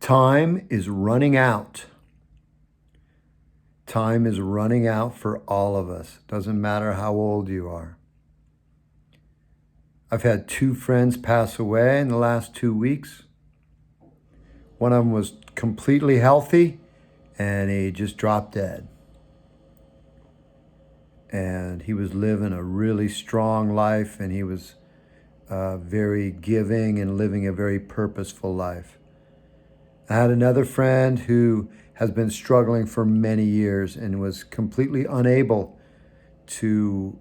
Time is running out. Time is running out for all of us. Doesn't matter how old you are. I've had two friends pass away in the last 2 weeks. One of them was completely healthy and he just dropped dead. And he was living a really strong life, and he was very giving and living a very purposeful life. I had another friend who has been struggling for many years and was completely unable to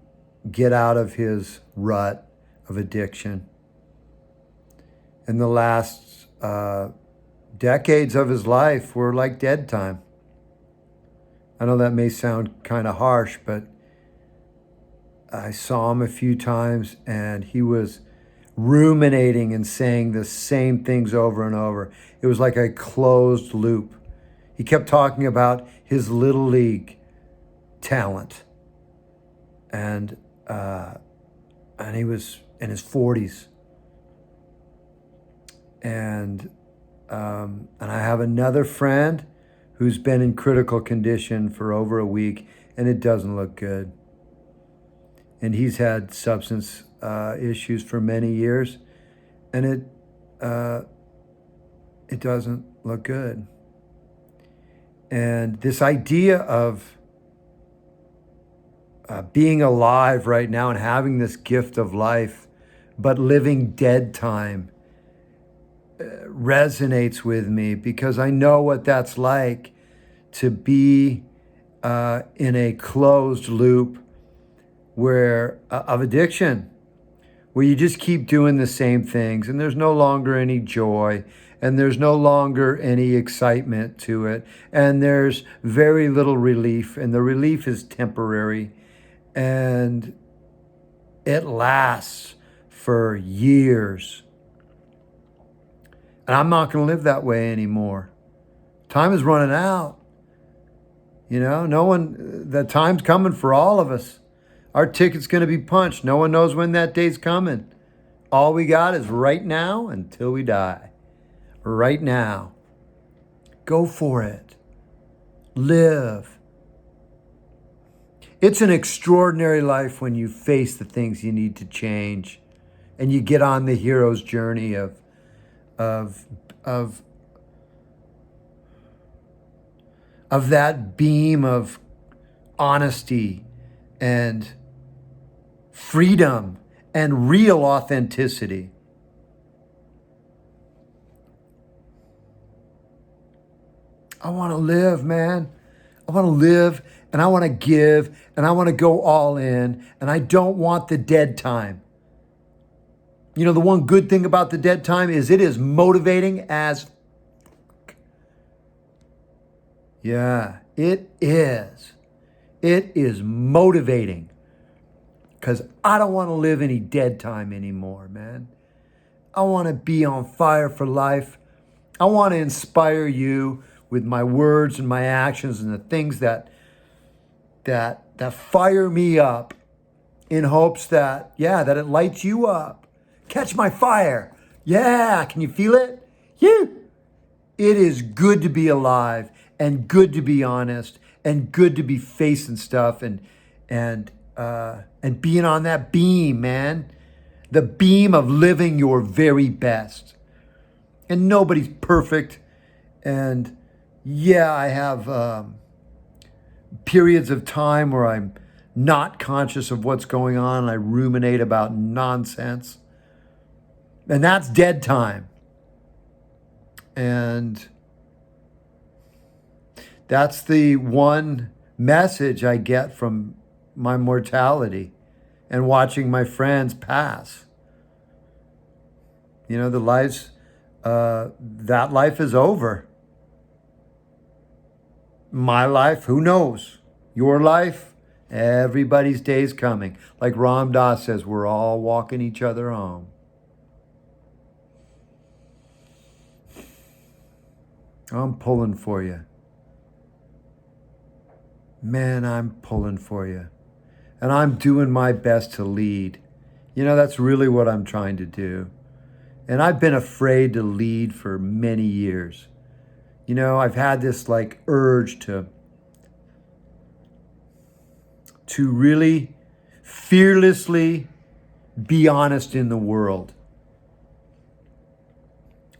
get out of his rut of addiction. And the last decades of his life were like dead time. I know that may sound kind of harsh, but I saw him a few times and he was ruminating and saying the same things over and over. It was like a closed loop. He kept talking about his little league talent. And he was in his 40s. And I have another friend who's been in critical condition for over a week, and it doesn't look good. And he's had substance issues for many years, and it doesn't look good. And this idea of being alive right now and having this gift of life, but living dead time, resonates with me, because I know what that's like to be in a closed loop where of addiction, where you just keep doing the same things and there's no longer any joy and there's no longer any excitement to it, and there's very little relief, and the relief is temporary and it lasts for years. And I'm not going to live that way anymore. Time is running out. The time's coming for all of us. Our ticket's going to be punched. No one knows when that day's coming. All we got is right now until we die. Right now. Go for it. Live. It's an extraordinary life when you face the things you need to change and you get on the hero's journey of that beam of honesty and freedom and real authenticity. I want to live, man. I want to live, and I want to give, and I want to go all in, and I don't want the dead time. The one good thing about the dead time is it is motivating as yeah, it is. It is motivating, because I don't want to live any dead time anymore, man. I want to be on fire for life. I want to inspire you with my words and my actions and the things that fire me up, in hopes that it lights you up. Catch my fire. Yeah, can you feel it? Yeah. It is good to be alive, and good to be honest, and good to be facing stuff and being on that beam, man. The beam of living your very best. And nobody's perfect. And I have periods of time where I'm not conscious of what's going on and I ruminate about nonsense. And that's dead time. And that's the one message I get from my mortality and watching my friends pass. The lives, that life is over. My life, who knows? Your life, everybody's day's coming. Like Ram Dass says, we're all walking each other home. I'm pulling for you. Man, I'm pulling for you. And I'm doing my best to lead. That's really what I'm trying to do. And I've been afraid to lead for many years. I've had this like urge to really fearlessly be honest in the world.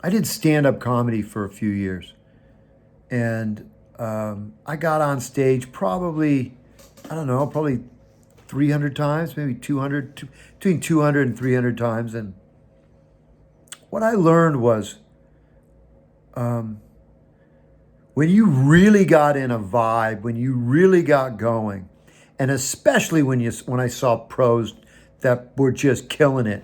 I did stand-up comedy for a few years, and I got on stage probably, I don't know, probably 300 times, maybe 200, between 200 and 300 times. And what I learned was when you really got in a vibe, when you really got going, and especially when I saw pros that were just killing it,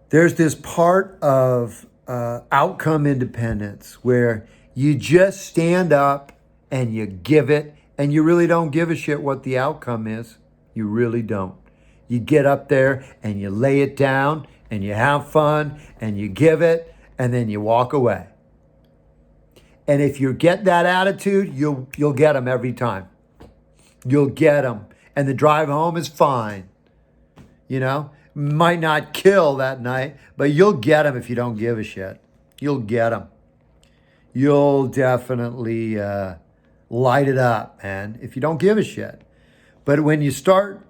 there's this part of outcome independence where you just stand up and you give it, and you really don't give a shit what the outcome is. You really don't. You get up there and you lay it down and you have fun and you give it, and then you walk away. And if you get that attitude, you'll get them every time. You'll get them. And the drive home is fine. Might not kill that night, but you'll get them if you don't give a shit. You'll get them. You'll definitely light it up, man, if you don't give a shit. But when you start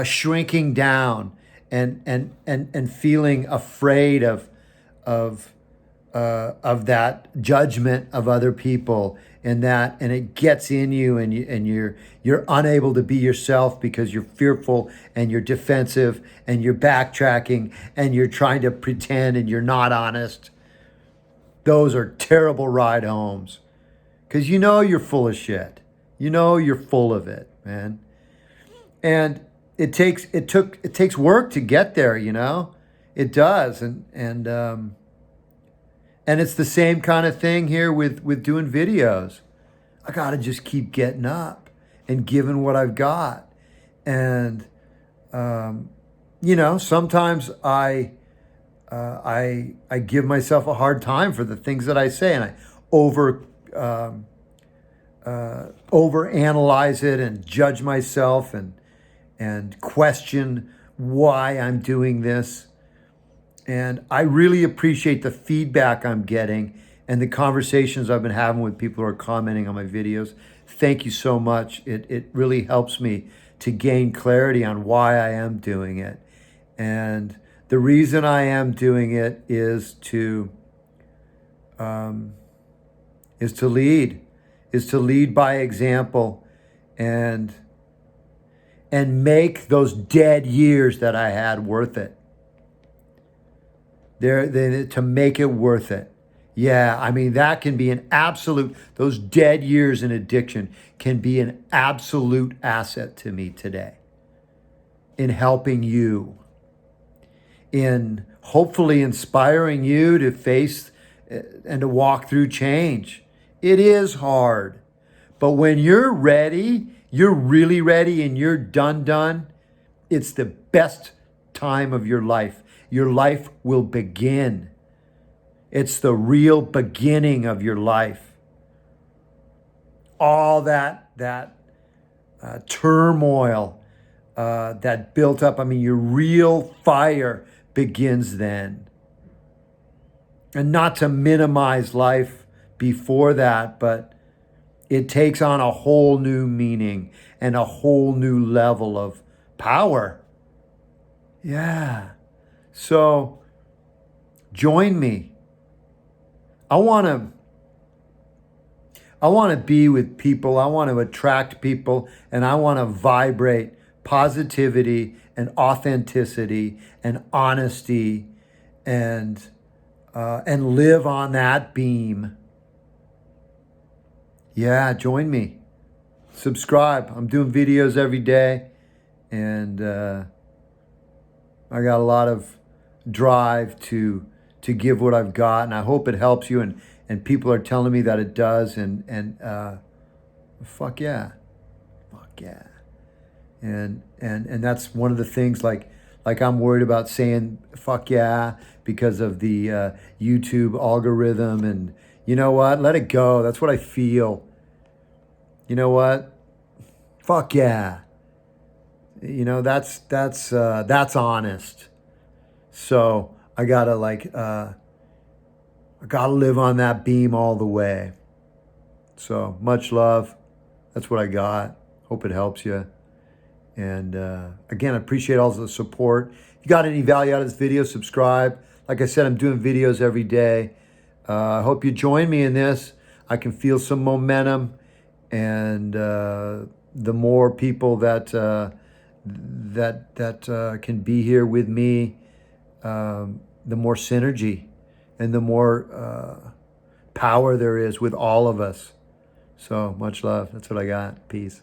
shrinking down and feeling afraid of that judgment of other people, and it gets in you, and you're unable to be yourself because you're fearful and you're defensive and you're backtracking and you're trying to pretend and you're not honest. Those are terrible ride homes, because you're full of shit. You're full of it, man. And it takes work to get there. It does, and it's the same kind of thing here with doing videos. I got to just keep getting up and giving what I've got. And, sometimes I give myself a hard time for the things that I say, and I overanalyze it and judge myself and question why I'm doing this. And I really appreciate the feedback I'm getting and the conversations I've been having with people who are commenting on my videos. Thank you so much. It really helps me to gain clarity on why I am doing it. And the reason I am doing it is to lead by example, and make those dead years that I had worth it. To make it worth it. Yeah, I mean, that can be those dead years in addiction can be an absolute asset to me today in helping you, in hopefully inspiring you to face and to walk through change. It is hard, but when you're ready, you're really ready, and you're done, it's the best time of your life. Your life will begin. It's the real beginning of your life. All that turmoil that built up, your real fire begins then. And not to minimize life before that, but it takes on a whole new meaning and a whole new level of power. Yeah. So join me. I want to be with people. I want to attract people, and I want to vibrate positivity and authenticity and honesty, and live on that beam. Yeah, join me. Subscribe. I'm doing videos every day, and I got a lot of drive to give what I've got, and I hope it helps you, and people are telling me that it does, and fuck yeah. And that's one of the things, like I'm worried about saying fuck yeah because of the YouTube algorithm, and you know what? Let it go. That's what I feel. You know what? Fuck yeah. That's honest. So I gotta I got to live on that beam all the way. So much love. That's what I got. Hope it helps you. And again, I appreciate all the support. If you got any value out of this video, subscribe. Like I said, I'm doing videos every day. I hope you join me in this. I can feel some momentum, and the more people that can be here with me, the more synergy and the more power there is with all of us. So much love. That's what I got. Peace.